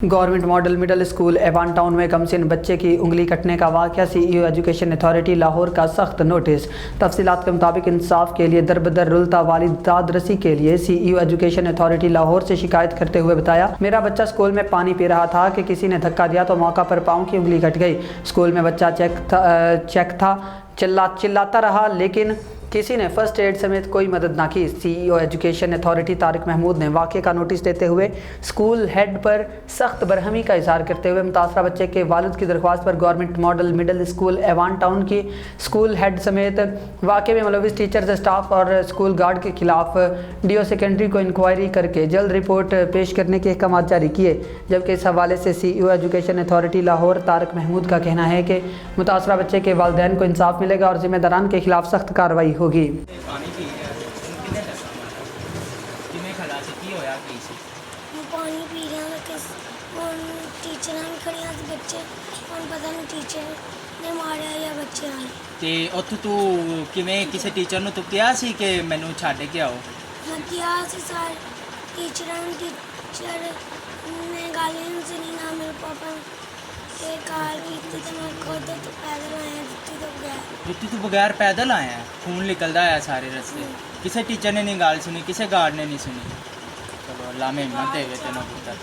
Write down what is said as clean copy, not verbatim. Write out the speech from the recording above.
Government model middle school Evan town में कमसिन बच्चे की उंगली कटने का वाक़या, सीईओ एजुकेशन अथॉरिटी लाहौर का सख्त नोटिस। तफसीलात के मुताबिक इंसाफ के लिए दरबदर रुलता वालिद दादरसी के लिए सीईओ एजुकेशन अथॉरिटी लाहौर से शिकायत करते हुए बताया, मेरा बच्चा स्कूल में पानी पी रहा था कि किसी ने धक्का दिया तो मौका पर पाँव की उंगली कट गई। स्कूल में बच्चा चेक था, चिल्लाता रहा, लेकिन किसी ने फर्स्ट एड समेत कोई मदद ना की। CEO education authority Tariq Mahmood ने वाक़े का नोटिस देते हुए स्कूल हेड पर सख्त बरहमी का इजहार करते हुए मुतासरा बच्चे के वालिद की दरख्वास्त पर government model middle school Evan town की स्कूल हेड समेत वाक़े में मुलविस टीचर्स, स्टाफ और स्कूल गार्ड के खिलाफ डीओ सेकेंडरी को इंक्वायरी करके जल्द रिपोर्ट पेश करने के अहकाम जारी किए। जबकि इस हवाले से CEO education authority Lahore Tariq Mahmood का कहना है कि मुतासरा बच्चे के वालिदैन को इंसाफ मिलेगा और जिम्मेदारान के खिलाफ सख्त कार्रवाई होगी। पानी पी रहा टीचर खड़े बच्चे पता नहीं टीचर ने मारिया या बच्चे ते उत्थों तू किवें किसी टीचर नूं तू कहा सी कि मैनू छड्ड के आओ? मैं कहा सी सारे टीचर ने गल नहीं सुनी ना मेरे पापा के कार भी थी तो मैं खुद तो पैदल आया जुत्ती तो बगैर पैदल आया है, खून निकलता है सारे रस्ते। किसी टीचर ने नहीं गल सुनी, किसी गार्ड ने नहीं सुनी। चलो अल्लाह में हिम्मत देवे तेनों पुत्तर।